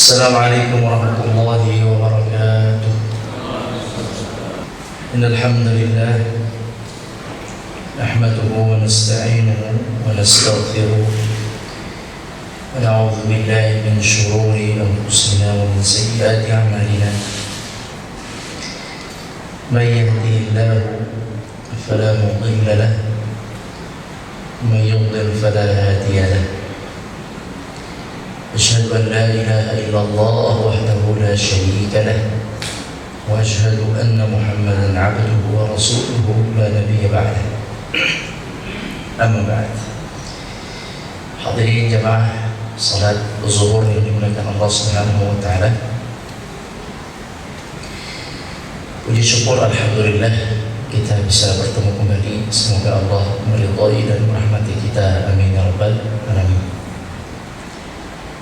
Assalamualaikum warahmatullahi wabarakatuh. Innal hamdalillah nahmaduhu wa nasta'inuhu wa nastaghfiruh wa na'udzu billahi min shururi anfusina wa min sayyiati a'malina. May yahdihillahu fala mudilla lahu wa may yudlil fala hadiya lahu. أشهد أن لا إله إلا الله وحده لا شريك له وأشهد أن محمدا عبده ورسوله لا نبي بعده. أما بعد. Hadirin jemaah salat zuhur yang dimuliakan Allah Subhanahu wa taala. Puji syukur alhamdulillah kita bisa bertemu kembali. Semoga Allah meridhai dan merahmati kita. Amin ya rabbal alamin.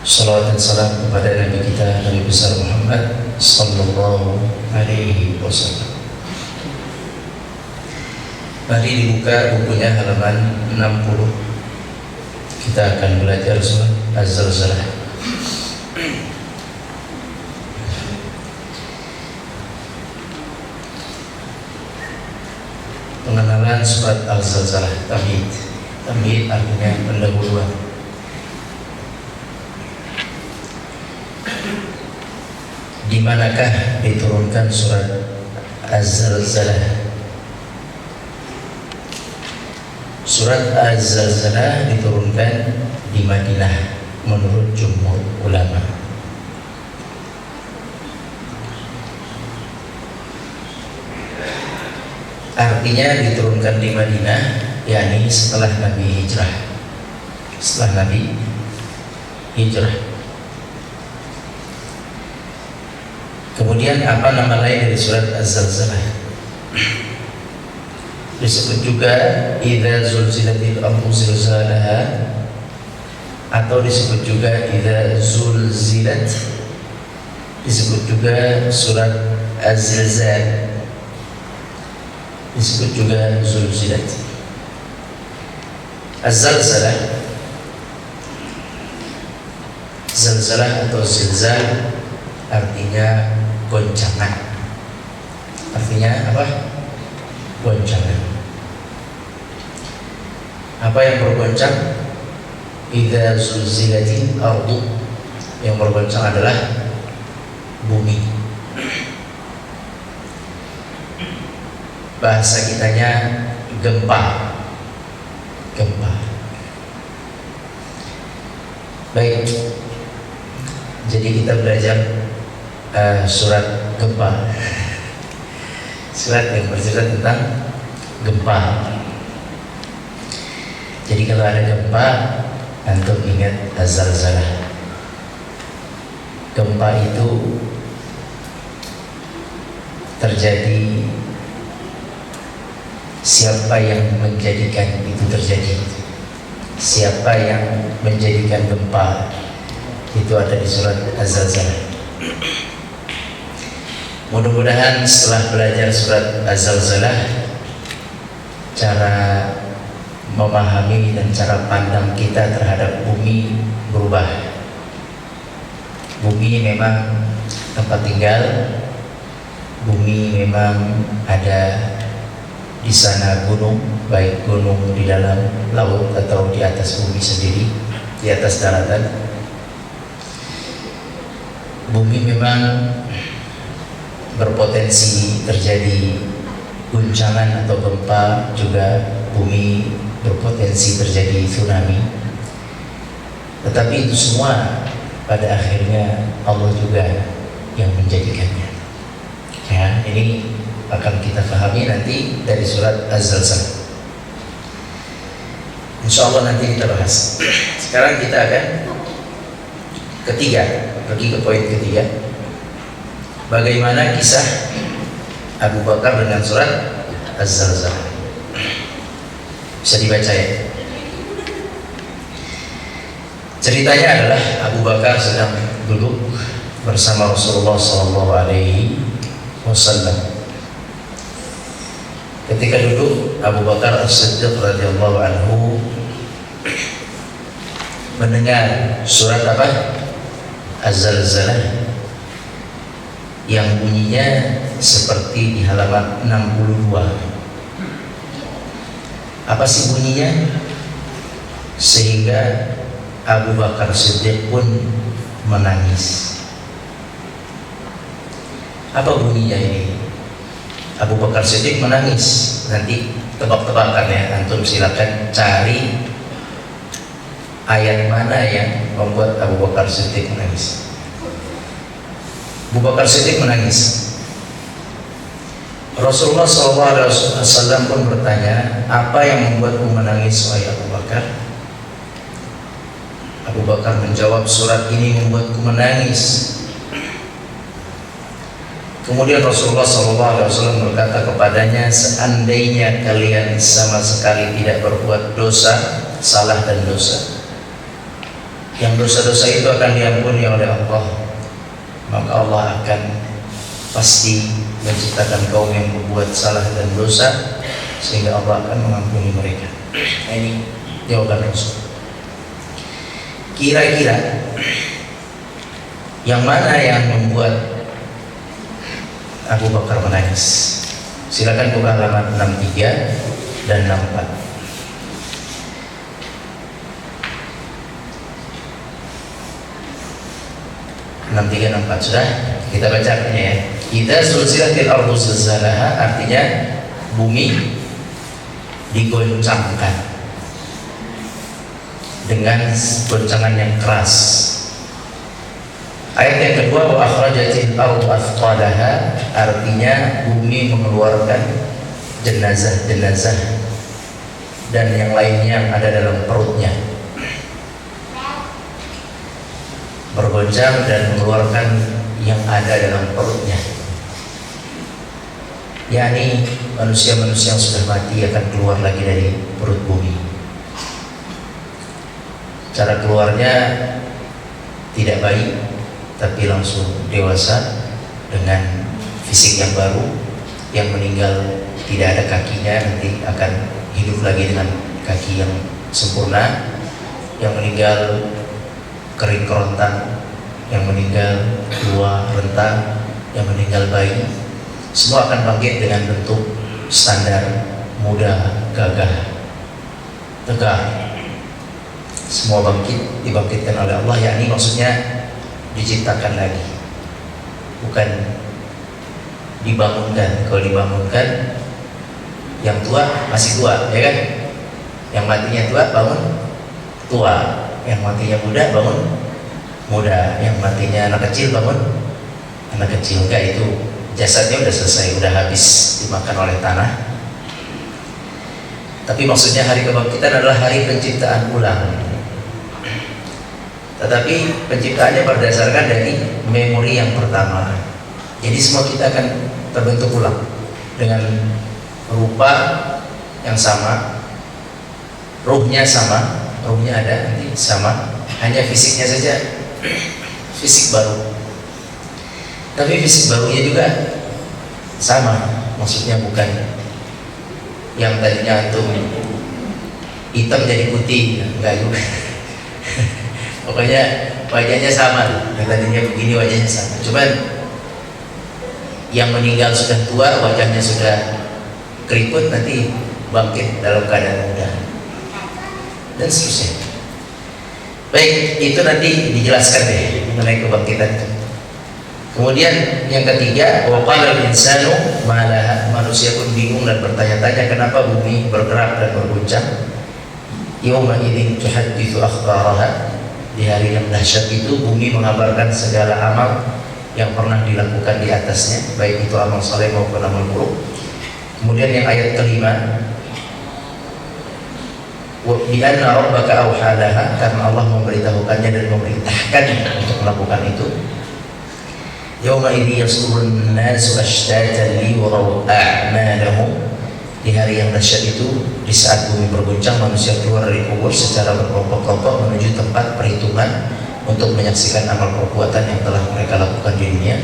Salawat dan salam kepada Nabi kita, Nabi besar Muhammad sallallahu alaihi wasallam. Mari dibuka bukunya halaman 60. Kita akan belajar surat Az-Zalzalah. Pengenalan surat Az-Zalzalah. Tamhid artinya pendahuluan. Di manakah diturunkan surat Az-Zalzalah? Surat Az-Zalzalah diturunkan di Madinah menurut jumhur ulama. Artinya diturunkan di Madinah, yakni setelah Nabi hijrah. Setelah Nabi hijrah. Kemudian apa nama lain dari surat Az-Zalzalah? Disebut juga Idza zulzilatil ardu zilzalaha, atau disebut juga Idza zulzilat. Disebut juga surat Az-Zilzal. Disebut juga Zulzilat. Az-Zalzalah, Zalzalah atau Zilzal artinya goncangan. Artinya apa? Goncangan. Apa yang bergoncang? Idza zulzilatil ardu. Yang bergoncang adalah bumi. Bahasa kitanya gempa. Gempa. Baik. Jadi kita belajar surat gempa, surat yang bercerita tentang gempa. Jadi kalau ada gempa, antum ingat Az-Zalzalah. Gempa itu terjadi, siapa yang menjadikan itu terjadi? Siapa yang menjadikan gempa? Itu ada di surat Az-Zalzalah. Mudah-mudahan setelah belajar surat Az-Zalzalah, cara memahami dan cara pandang kita terhadap bumi berubah. Bumi memang tempat tinggal, bumi memang ada di sana gunung, baik gunung di dalam laut atau di atas bumi sendiri, di atas daratan. Bumi memang berpotensi terjadi guncangan atau gempa, juga bumi berpotensi terjadi tsunami. Tetapi itu semua pada akhirnya Allah juga yang menjadikannya. Ya, ini akan kita pahami nanti dari surat Az-Zalzalah. Insya Allah nanti kita bahas. Sekarang kita akan pergi ke poin ketiga. Bagaimana kisah Abu Bakar dengan surat Az-Zalzalah? Bisa dibaca ya. Ceritanya adalah Abu Bakar sedang duduk bersama Rasulullah SAW. Ketika duduk, Abu Bakar As-Siddiq radhiyallahu anhu mendengar surat apa? Az-Zalzalah yang bunyinya seperti di halaman 62. Apa sih bunyinya? Sehingga Abu Bakar Siddiq pun menangis. Apa bunyinya ini? Abu Bakar Siddiq menangis. Nanti tebak-tebakan ya, antum silakan cari ayat mana yang membuat Abu Bakar Siddiq menangis. Abu Bakar Siddiq menangis. Rasulullah SAW pun bertanya, apa yang membuatmu menangis wahai Abu Bakar? Abu Bakar menjawab, surat ini membuatku menangis. Kemudian Rasulullah SAW berkata kepadanya, seandainya kalian sama sekali tidak berbuat dosa, salah dan dosa, yang dosa-dosa itu akan diampuni oleh Allah, maka Allah akan pasti menciptakan kaum yang berbuat salah dan dosa, sehingga Allah akan mengampuni mereka. Ini jawaban Rasul. Kira-kira yang mana yang membuat Abu Bakar menangis? Silakan buka halaman 63 dan 64. 63 64 sudah kita baca ya. Idza zulzilatil ardu zilzalaha, artinya bumi digoncangkan dengan goncangan yang keras. Ayat yang kedua, wa akhrajatil ardu athqalaha, artinya bumi mengeluarkan jenazah-jenazah dan yang lainnya yang ada dalam perutnya, bergoncang dan mengeluarkan yang ada dalam perutnya. yakni manusia-manusia yang sudah mati akan keluar lagi dari perut bumi. Cara keluarnya tidak baik, tapi langsung dewasa dengan fisik yang baru. Yang meninggal tidak ada kakinya nanti akan hidup lagi dengan kaki yang sempurna. Yang meninggal kering kerontang, yang meninggal tua renta, yang meninggal bayi, semua akan bangkit dengan bentuk standar muda, gagah, tegak. Semua dibangkitkan oleh Allah, yakni maksudnya diciptakan lagi, bukan dibangunkan. Kalau dibangunkan, yang tua masih tua, ya kan? Yang matinya tua bangun tua, yang matinya muda bangun muda, yang matinya anak kecil bangun anak kecil. Enggak, itu jasadnya udah selesai, udah habis dimakan oleh tanah. Tapi maksudnya hari kebangkitan adalah hari penciptaan ulang. Tetapi penciptaannya berdasarkan dari memori yang pertama. Jadi semua kita akan terbentuk ulang dengan rupa yang sama, ruhnya sama, ruhnya ada nanti sama, hanya fisiknya saja fisik baru. Tapi fisik barunya juga sama, maksudnya bukan yang tadinya antum hitam jadi putih, enggak juga. Pokoknya wajahnya sama, yang tadinya begini wajahnya sama. Cuman yang meninggal sudah tua, wajahnya sudah keriput, nanti bangkit dalam keadaan muda, dan seterusnya. Baik, itu nanti dijelaskan deh mengenai kebangkitan. Kemudian yang ketiga, waqala al-insanu ma laha, manusia pun bingung dan bertanya-tanya kenapa bumi bergerak dan berguncang. Yauma idzin tuhadditsu akhbaraha, di hari yang dahsyat itu bumi mengabarkan segala amal yang pernah dilakukan di atasnya, baik itu amal saleh maupun amal buruk. Kemudian yang ayat kelima, wa bi anna rabbaka awhalaha, karena Allah memberitahukannya dan memerintahkan untuk melakukan itu. Yauma idzi yasdurun nasu ashtatan liyuraw a'malahum, di hari yang dahsyat itu, di saat bumi berguncang, manusia keluar dari kubur secara berkelompok-kelompok menuju tempat perhitungan untuk menyaksikan amal perbuatan yang telah mereka lakukan di dunia.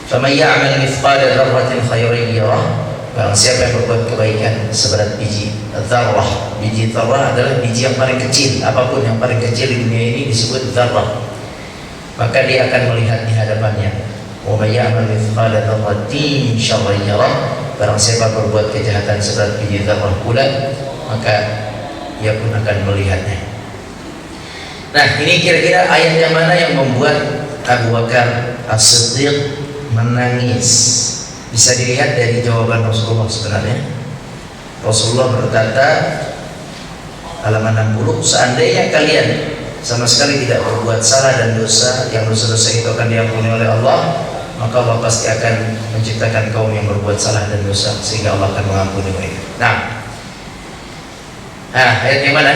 Faman ya'mal mithqala dzarratin khairan yarah, barang siapa yang berbuat kebaikan seberat biji dzarrah. Biji dzarrah adalah biji yang paling kecil, apapun yang paling kecil di dunia ini disebut dzarrah. maka dia akan melihat di hadapannya. Wa may ya'mal mithqala dzarratin syarran yarah. Barang siapa berbuat kejahatan seberat biji zarrah pula, maka ia pun akan melihatnya. Nah, ini kira-kira ayat yang mana yang membuat Abu Bakar As-Siddiq menangis? Bisa dilihat dari jawaban Rasulullah sebenarnya. Rasulullah berkata halaman 60, seandainya kalian sama sekali tidak berbuat salah dan dosa, yang dosa-dosa itu akan diampuni oleh Allah, maka Allah pasti akan menciptakan kaum yang berbuat salah dan dosa sehingga Allah akan mengampuni mereka. Nah, ayat yang mana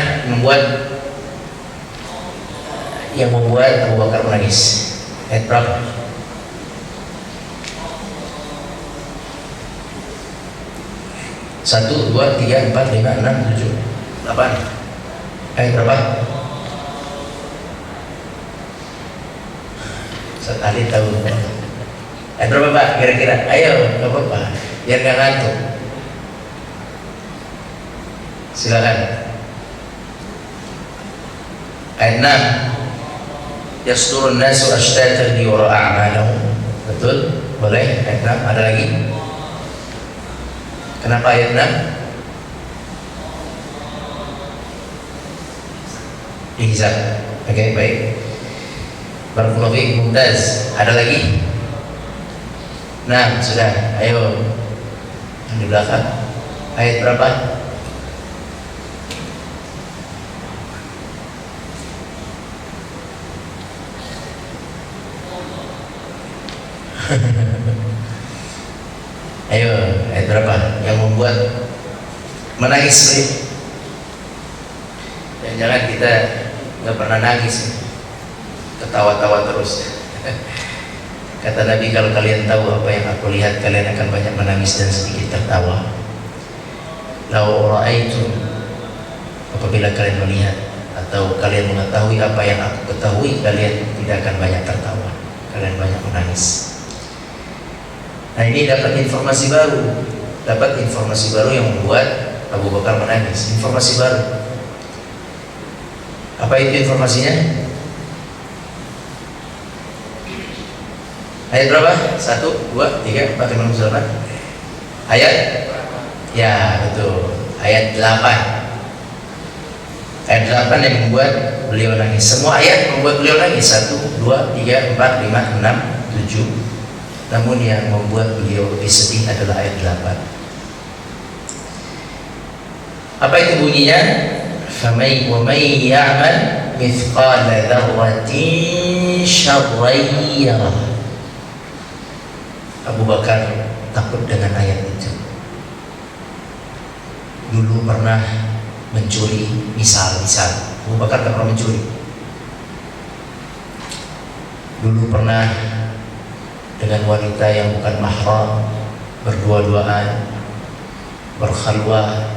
yang membuat Abu Bakar menangis? Ayat berapa? Satu, dua, tiga, empat, lima, enam, tujuh, 8. Ayat berapa? Sekali tahu. Ayat berapa Pak? Kira-kira? Ayo, nggak apa-apa, biar nggak ngantuk. Silakan. Ayat 6. Yasdurun nasu ashtatan liyura a'malahum. Betul? Boleh? Ayat 6. Ada lagi? Kenapa ayat 6? Ihzab. Oke, baik. Barakallahu fiik, mumtaz. Ada lagi? Nah, sudah. Ayo. Yang di belakang. Ayat berapa? Ayo, ayat berapa yang membuat menangis? Dan jangan kita nggak pernah nangis, ketawa-tawa terus. Kata Nabi, kalau kalian tahu apa yang aku lihat, kalian akan banyak menangis dan sedikit tertawa. Lau ra'aitum, apabila kalian melihat atau kalian mengetahui apa yang aku ketahui, kalian tidak akan banyak tertawa, kalian banyak menangis. Nah, ini dapat informasi baru yang membuat Abu Bakar menangis. Informasi baru. Apa itu informasinya? Ayat berapa? 1, 2, 3, 4, 5, 6, 7. Ayat? Ya, betul. Ayat 8. Ayat 8 yang membuat beliau nangis. Semua ayat membuat beliau nangis. 1, 2, 3, 4, 5, 6, 7. Namun yang membuat beliau lebih sedih adalah ayat 8. Apa itu bunyinya? Famay wa may ya'mal mithqala dzarratin syarran yarah. Abu Bakar takut dengan ayat itu. Dulu pernah mencuri, misal Abu Bakar tak pernah mencuri. Dulu pernah dengan wanita yang bukan mahram, berdua-duaan, berkhalwah,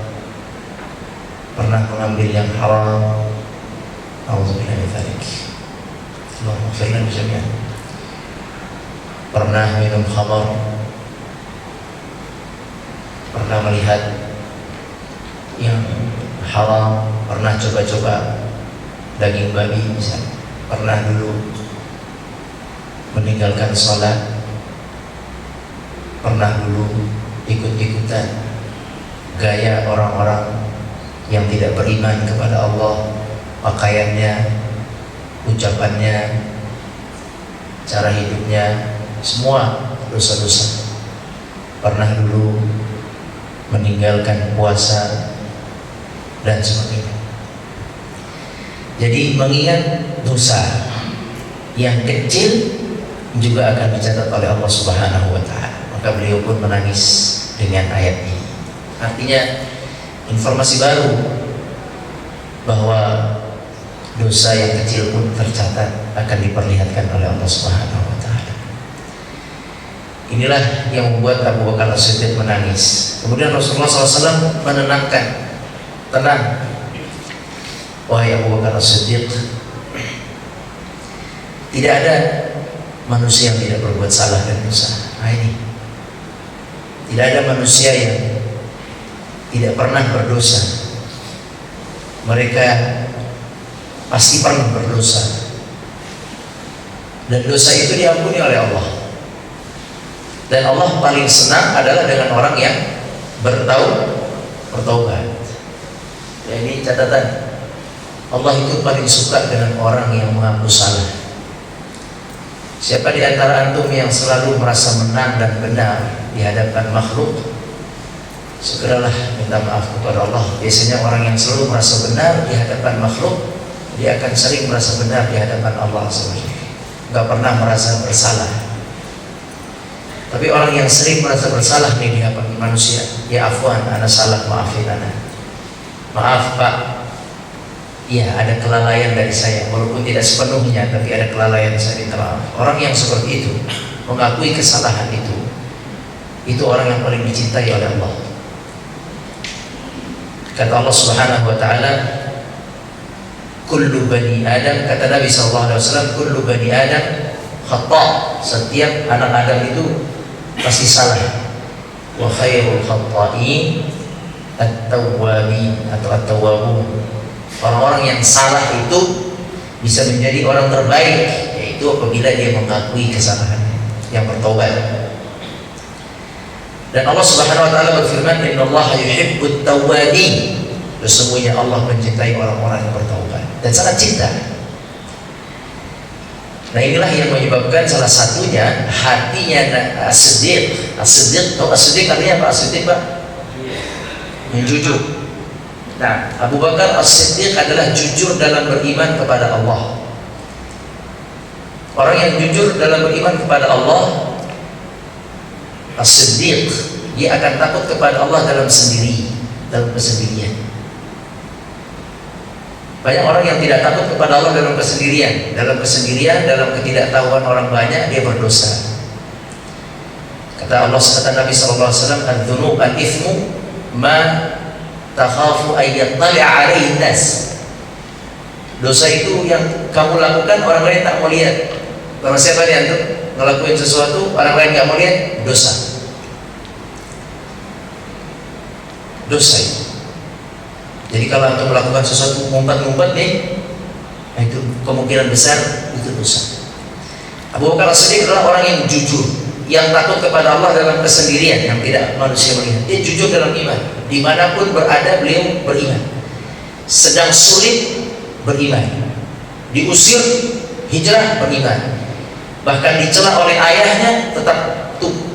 pernah mengambil yang haram. Auzubillahi min dzalik. Allahumma ighfir lana jami'an. Pernah minum khamar, pernah melihat yang haram, pernah coba-coba daging babi misalnya, pernah dulu meninggalkan sholat, pernah dulu ikut-ikutan gaya orang-orang yang tidak beriman kepada Allah, pakaiannya, ucapannya, cara hidupnya, semua dosa-dosa. Pernah dulu meninggalkan puasa dan sebagainya. Jadi mengingat dosa yang kecil juga akan dicatat oleh Allah Subhanahu wa Ta'ala. Maka beliau pun menangis dengan ayat ini. Artinya informasi baru bahwa dosa yang kecil pun tercatat, akan diperlihatkan oleh Allah Subhanahu wa Ta'ala. Inilah yang membuat Abu Bakar As-Siddiq menangis. Kemudian Rasulullah SAW menenangkan, tenang, wahai Abu Bakar As-Siddiq, tidak ada manusia yang tidak berbuat salah dan dosa. Nah ini, tidak ada manusia yang tidak pernah berdosa. Mereka pasti pernah berdosa. dan dosa itu diampuni oleh Allah. Dan Allah paling senang adalah dengan orang yang bertaubat. Ya, ini catatan. Allah itu paling suka dengan orang yang mengaku salah. Siapa di antara antum yang selalu merasa menang dan benar di hadapan makhluk, segeralah minta maaf kepada Allah. Biasanya orang yang selalu merasa benar di hadapan makhluk, dia akan sering merasa benar di hadapan Allah SWT. Gak pernah merasa bersalah. Tapi orang yang sering merasa bersalah nih di hadapan manusia, ya afwan, ana salah, maafin ana. Maaf Pak, iya ada kelalaian dari saya, walaupun tidak sepenuhnya, tapi ada kelalaian saya, minta maaf. Orang yang seperti itu, mengakui kesalahan itu orang yang paling dicintai oleh Allah. Kata Allah Subhanahu wa taala, kullu bani Adam, kata Nabi sallallahu alaihi wasallam, kullu bani Adam khata', setiap anak Adam itu pasti salah. Wa khairul khata'in at-tawwabin atau at-tawwabun. Orang-orang yang salah itu bisa menjadi orang terbaik, yaitu apabila dia mengakui kesalahannya, yang bertobat. Dan Allah Subhanahu wa taala berfirman, innallaha yuhibbut tawwabin. Sesungguhnya Allah mencintai orang-orang yang bertaubat dan sangat cinta. Nah, inilah yang menyebabkan salah satunya hatinya as-siddiq. As-siddiq, atau as-siddiq artinya apa? As-siddiq Pak? Yang jujur. Nah, Abu Bakar as-Siddiq adalah jujur dalam beriman kepada Allah. Orang yang jujur dalam beriman kepada Allah, as-Siddiq, dia akan takut kepada Allah dalam kesendirian. Banyak orang yang tidak takut kepada Allah dalam kesendirian, dalam ketidaktahuan orang banyak, dia berdosa. Kata Allah, kata Nabi sallallahu alaihi wasallam, "Adz-dzunub al-ithmu ma takhafu ay yattali'a 'alaihi nas." Dosa itu yang kamu lakukan orang lain tak mau lihat. Kalau siapa dia tuh ngelakuin sesuatu orang lain nggak mau lihat, dosa. Dosa itu. Jadi kalau antum melakukan sesuatu ngumpat-ngumpat nih, itu kemungkinan besar itu dosa. Abu Bakar As-Siddiq adalah orang yang jujur, yang takut kepada Allah dalam kesendirian, yang tidak manusia melihat. Dia jujur dalam iman. Dimanapun berada beliau beriman. Sedang sulit beriman, diusir hijrah beriman, bahkan dicela oleh ayahnya tetap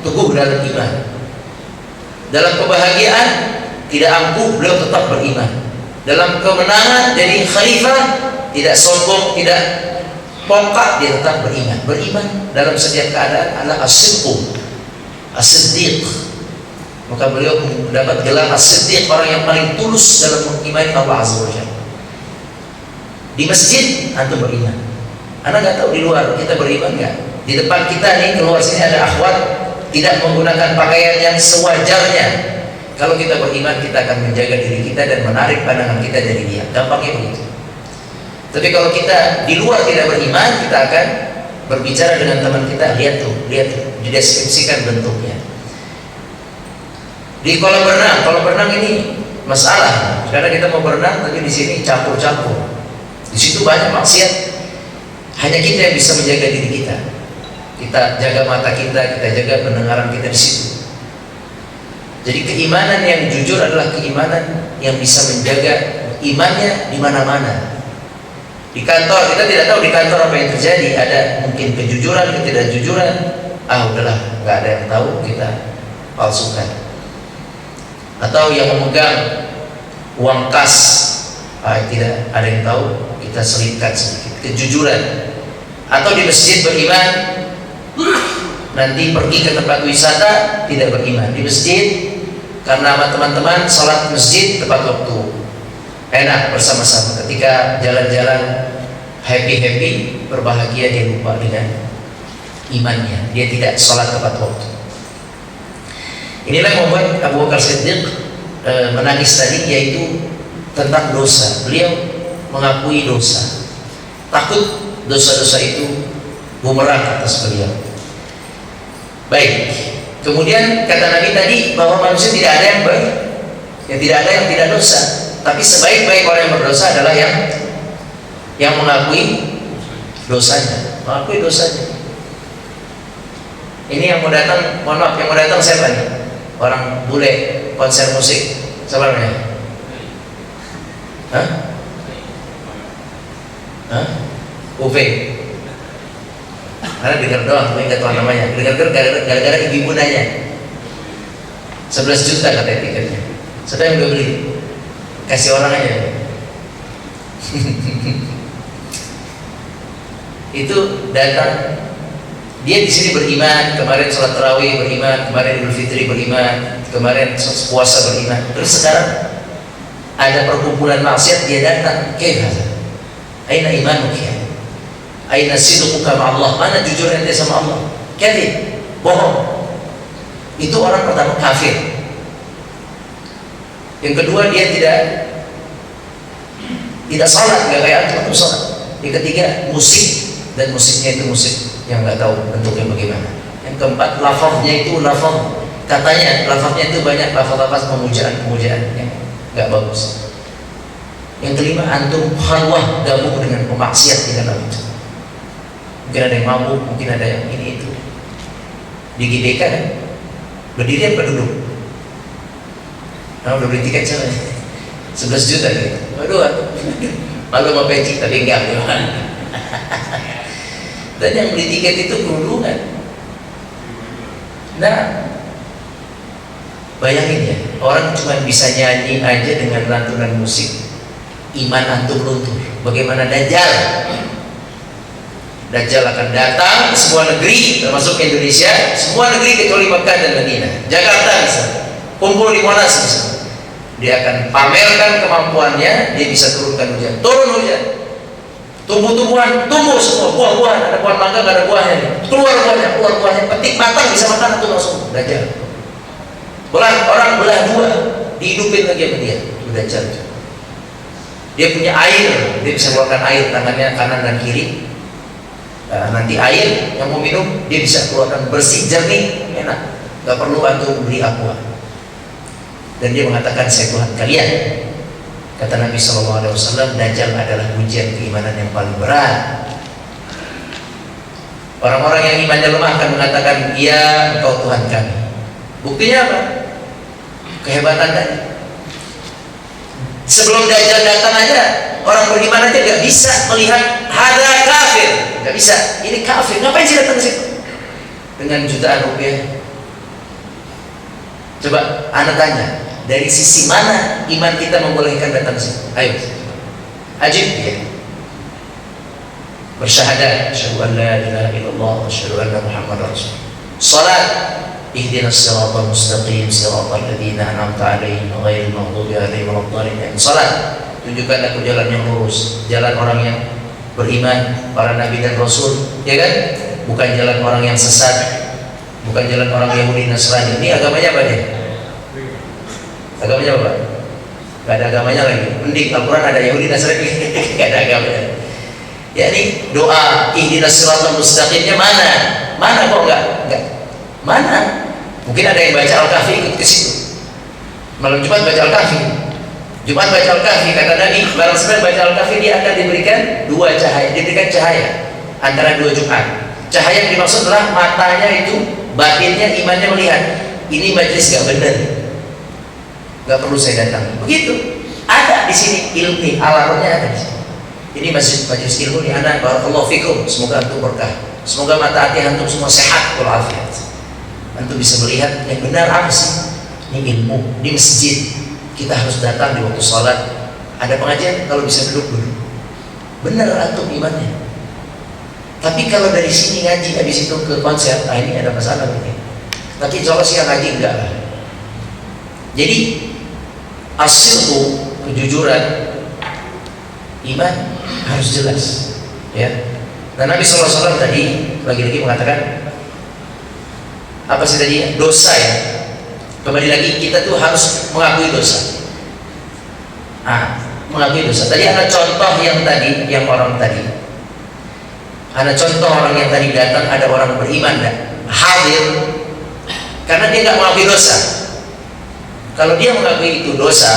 teguh dalam iman. Dalam kebahagiaan tidak angkuh, beliau tetap beriman. Dalam kemenangan jadi khalifah tidak sombong, tidak bongkak, dia tetap beriman. Beriman dalam setiap keadaan adalah as-siddiq, as-siddiq. Maka beliau mendapat gelar as-siddiq, orang yang paling tulus dalam mengimani Allah Azza wa Jalla. Di masjid antum beriman. Anda nggak tahu di luar kita beriman nggak? Di depan kita nih keluar sini ada akhwat tidak menggunakan pakaian yang sewajarnya. Kalau kita beriman, kita akan menjaga diri kita dan menarik pandangan kita dari dia. Gampangnya begitu. Tapi kalau kita di luar tidak beriman, kita akan berbicara dengan teman kita, lihat tuh, dideskripsikan bentuknya. Di kolam renang ini masalah. Karena kita mau berenang, tapi di sini campur-campur. Di situ banyak maksiat. Hanya kita yang bisa menjaga diri kita. Kita jaga mata kita jaga pendengaran kita di situ. Jadi keimanan yang jujur adalah keimanan yang bisa menjaga imannya di mana-mana. Di kantor kita tidak tahu di kantor apa yang terjadi, ada mungkin kejujuran, ketidakjujuran. Udahlah, nggak ada yang tahu, kita palsukan. Atau yang memegang uang kas, tidak ada yang tahu, kita selipkan sedikit. Kejujuran. Atau di masjid beriman, nanti pergi ke tempat wisata tidak beriman. Di masjid karena sama teman-teman salat masjid tepat waktu, enak bersama-sama. Ketika jalan-jalan happy berbahagia, dia lupa dengan imannya, dia tidak salat tepat waktu. Inilah yang membuat Abu Bakar Siddiq menangis tadi, yaitu tentang dosa. Beliau mengakui dosa, takut dosa-dosa itu bumerang atas beliau. Baik, kemudian kata Nabi tadi bahwa manusia tidak ada yang baik, tidak ada yang tidak dosa. Tapi sebaik-baik orang yang berdosa adalah yang mengakui dosanya. mengakui dosanya. Ini yang mau datang, mohon maaf, yang mau datang siapa nih? Orang bule, konser musik, siapa namanya? Hah? Hah? UV. Karena dengar doang, tapi nggak tahu namanya. Dengar gara-gara ibu nanya. 11 juta katanya tiketnya. Siapa yang udah beli? Kasih orang aja. Itu datang. Dia di sini beriman, kemarin sholat tarawih beriman, kemarin Idul Fitri beriman, kemarin puasa beriman. Terus sekarang ada perkumpulan maksiat, dia datang. Kayaknya, aina imanuk ya? Aina sidquka ma Allah? Mana jujur ente sama Allah? Kayaknya bohong. Itu orang pertama kafir. Yang kedua dia tidak salat, nggak kayak antum salat. Yang ketiga musik, dan musiknya itu musik yang nggak tahu bentuknya bagaimana. Yang keempat lafaznya itu katanya lafaznya itu banyak lafaz pemujaan yang nggak bagus. Yang kelima antum khalwah, gabung dengan pemaksiat di dalam itu. Mungkin ada yang mabuk, mungkin ada yang ini itu. Di GBK kan berdiri apa duduk? Nah, udah beli tiket sama 11 juta gitu. Waduh, malu sama peci tapi enggak. Dan yang beli tiket itu kerudungan. Nah, bayangin ya, orang cuma bisa nyanyi aja dengan lantunan musik, iman antum runtuh. Bagaimana Dajjal? Dajjal akan datang ke semua negeri, termasuk Indonesia, semua negeri kecuali Mekah dan Madinah. Jakarta misalnya, kumpul di Monas misalnya. Dia akan pamerkan kemampuannya, dia bisa turunkan hujan, turun hujan. Tumbuh-tumbuhan, tumbuh semua, buah-buahan, ada buah mangga, nggak ada buahnya nih. Keluar buahnya, petik matang bisa makan atau langsung Dajjal. Orang belah dua, dihidupin lagi sama dia, Dajjal. Dia punya air, dia bisa keluarkan air tangannya kanan dan kiri. Nanti air yang mau minum dia bisa keluarkan bersih, jernih, enak, nggak perlu antum beli aqua. Dan dia mengatakan saya Tuhan kalian. Kata Nabi SAW, Dajjal adalah ujian keimanan yang paling berat. Orang-orang yang imannya lemah akan mengatakan, iya engkau Tuhan kami. Buktinya apa? Kehebatan tadi. Sebelum Dajjal datang aja, orang beriman aja gak bisa melihat hada kafir, gak bisa. Ini kafir, ngapain sih datang ke situ? Dengan jutaan rupiah. Coba anda tanya, dari sisi mana iman kita membolehkan datang ke situ? Ayo, ajib ya. Bersyahadat, asyhadu an la ilaha illallah wa asyhadu anna Muhammadar Rasulullah. Salat, ihdinas siratal mustaqim, siratal ladzina an'amta 'alaihim ghairil maghdubi 'alaihim waladdallin. Salat, tunjukkan aku jalan yang lurus, jalan orang yang beriman, para nabi dan rasul, ya kan? Bukan jalan orang yang sesat, bukan jalan orang Yahudi Nasrani. Ini agamanya apa dia? Agamanya apa? Gak ada agamanya lagi. Mending Al-Quran ada Yahudi Nasrani. Gak ada agamanya. Ya ini doa ihdinas siratal mustaqimnya mana? Mana kok enggak? Mana? Mungkin ada yang baca Al-Kahfi ikut ke situ. Malam Jumat baca Al-Kahfi. Jumat baca Al-Kahfi, kata Nabi, barang siapa baca Al-Kahfi dia akan diberikan dua cahaya, diberikan cahaya antara dua Jumat. Cahaya yang dimaksud adalah matanya itu, batinnya, imannya melihat ini majelis gak benar, gak perlu saya datang. Begitu. Ada di sini ilmu, alarmnya ada di sini. Ini majelis ilmu nih anak, barakallahu fikum. Semoga antum berkah. Semoga mata hati antum semua sehat walafiat. Antum bisa melihat yang benar apa sih? Ini ilmu di masjid. Kita harus datang di waktu sholat. Ada pengajian, kalau bisa duduk. Benar antum imannya. Tapi kalau dari sini ngaji, habis itu ke konser, nah ini ada masalah begini. Tapi kalau sih yang ngaji enggak lah. Jadi asilku, kejujuran, iman harus jelas, ya. Dan Nabi SAW tadi lagi-lagi mengatakan apa sih tadi? Dosa ya. Kembali lagi kita tuh harus mengakui dosa. Mengakui dosa. Tadi ada contoh yang tadi, yang orang tadi. Ada contoh orang yang tadi datang, ada orang beriman dan hadir karena dia nggak mengakui dosa. Kalau dia mengakui itu dosa,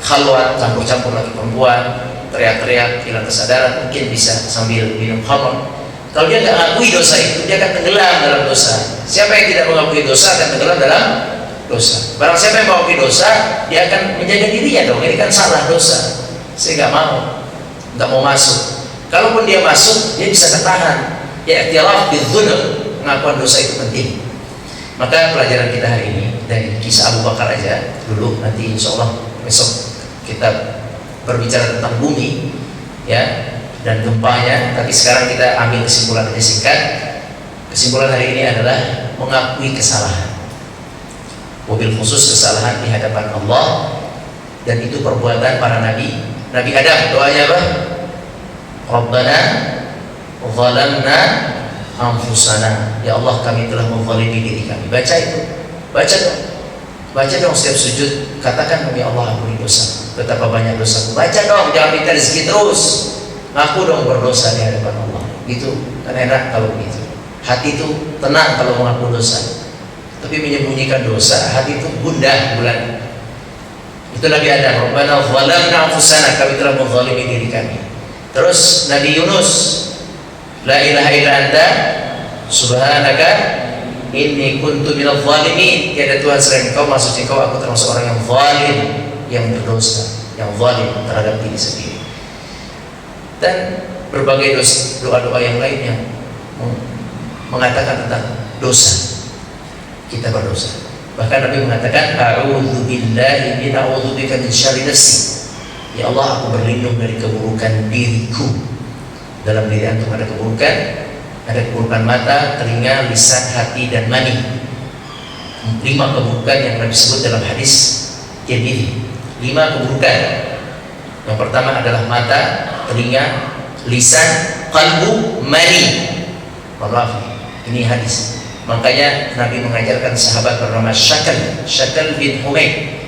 khalwat, campur-campur lagi perempuan, teriak-teriak, hilang kesadaran, mungkin bisa sambil minum khamr. Kalau dia nggak mengakui dosa itu, dia akan tenggelam dalam dosa. Siapa yang tidak mengakui dosa akan tenggelam dalam dosa. Barang siapa yang mengakui dosa, dia akan menjaga dirinya dong. Ini kan salah dosa. Saya nggak mau masuk. Kalaupun dia masuk, dia bisa tertahan. Ya, i'tiraf bidzunub, pengakuan dosa itu penting. Maka pelajaran kita hari ini dari kisah Abu Bakar aja dulu, nanti insya Allah besok kita berbicara tentang bumi, ya, dan gempanya. Tapi sekarang kita ambil kesimpulan yang singkat. Kesimpulan hari ini adalah mengakui kesalahan, mobil khusus kesalahan di hadapan Allah, dan itu perbuatan para nabi. Nabi Adam doanya apa? Rabbana zalamna anfusana, ya Allah kami telah menzalimi diri kami. Baca itu, baca dong setiap sujud, katakan ya Allah ampuni dosa, betapa banyak dosaku. Baca dong, jangan minta rezeki terus. Aku dong berdosa di hadapan Allah. Gitu kan enak kalau begitu. Hati itu tenang kalau mengaku dosa. Tapi menyembunyikan dosa, hati itu gundah bulan. Itu Nabi Adam, Rabbana zalamna anfusana, kami telah menzalimi diri kami. Terus Nabi Yunus, la ilaha illa anta subhanaka inni kuntu minadh zalimin. Tiada Tuhan selain Engkau, maksudnya Engkau, aku termasuk orang yang zalim, yang berdosa, yang zalim terhadap diri sendiri. Dan berbagai doa-doa yang lain yang mengatakan tentang dosa. Kita berdosa. Bahkan Nabi mengatakan, a'udzu billahi min a'udzubika min syarri nafsi. Ya Allah, aku berlindung dari keburukan diriku. Dalam diri antum ada keburukan mata, telinga, lisan, hati, dan mani. 5 keburukan yang Nabi sebut dalam hadis Tirmidzi. 5 keburukan. Yang pertama adalah mata, telinga, lisan, qalbu, mani. Maaf, ini hadis. Makanya Nabi mengajarkan sahabat bernama Syakal bin Humaid.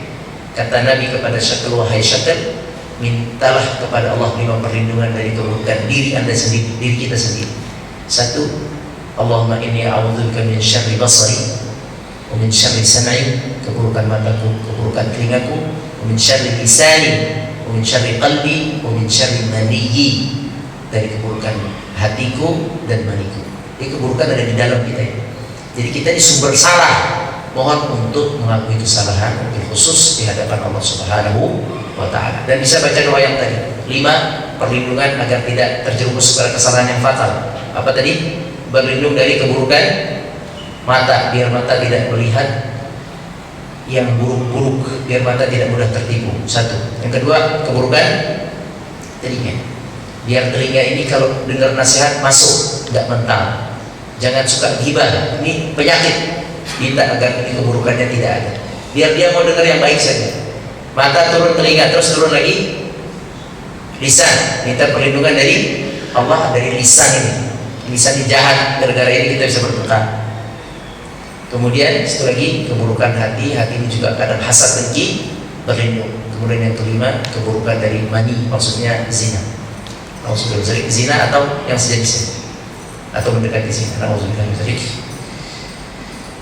Kata Nabi kepada Syakal, wahai Syakal, mintalah kepada Allah 5 perlindungan dari keburukan diri anda sendiri, diri kita sendiri. 1, Allahumma inni a'udzubika min syarri basari wa min syarri sam'i, keburukan mataku, keburukan telingaku, wa min syarri lisani, wa min syarri qalbi, wa min syarri maniyyi, dari keburukan hatiku dan maniku. Ini keburukan ada di dalam kita ini. Jadi kita ini sumber salah. Mohon untuk mengakui kesalahan, khusus di hadapan Allah Subhanahu wa Ta'ala. Dan bisa baca doa yang tadi, 5 perlindungan agar tidak terjerumus kepada kesalahan yang fatal. Apa tadi? Berlindung dari keburukan mata, biar mata tidak melihat yang buruk-buruk, biar mata tidak mudah tertipu. 1. Yang kedua, keburukan telinga. Biar telinga ini kalau dengar nasihat masuk, nggak mental. Jangan suka ghibah. Ini penyakit. Minta agar ini keburukannya tidak ada. Biar dia mau dengar yang baik saja. Mata turun telinga, terus turun lagi lisan. Minta perlindungan dari Allah dari lisan ini. Lisan ini jahat, gara-gara ini kita bisa bertengkar. Kemudian satu lagi keburukan hati. Hati ini juga kadang hasad, dengki, berlindung. Kemudian yang kelima, keburukan dari mani, maksudnya zina. Auzubillah, zina atau yang sejenisnya, atau mendekati zina. Auzubillah.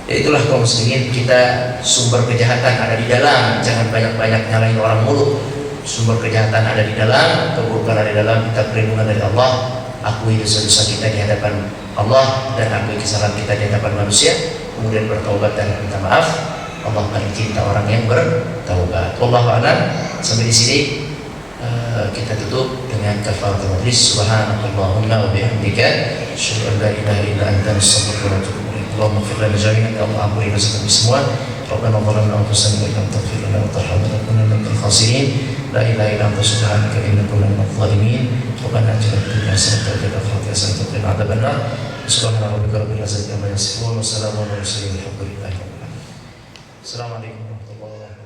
Ya itulah kaum muslimin, kita sumber kejahatan ada di dalam. Jangan banyak-banyak nyalahin orang mulu. Sumber kejahatan ada di dalam, keburukan ada di dalam. Kita perlindungan dari Allah. Akui dosa-dosa kita di hadapan Allah, dan akui kesalahan kita di hadapan manusia. Kemudian bertaubat dan minta maaf. Allah paling cinta orang yang bertaubat. Wallahu a'lam. Sampai di sini kita tutup dengan kafaratul majlis. Subhanakallahumma wa bihamdika, asyhadu an la ilaha illa anta, astaghfiruka wa atubu ilaik. Allahumma ighfir lana jami'an, ya Allah ampuni dosa kami semua. Rabbana zalamna anfusana wa illam taghfir lana wa tarhamna lanakunanna minal khasirin. La ilaha illa anta subhanaka inna kunna minadh dhalimin. Rabbana atina fid dunya hasanatan wa fil akhirati hasanatan wa qina adzabannar. Subhana rabbika rabbil izzati amma yasifun wa salamun alal mursalin walhamdulillahi rabbil alamin. Assalamualaikum warahmatullahi wabarakatuh.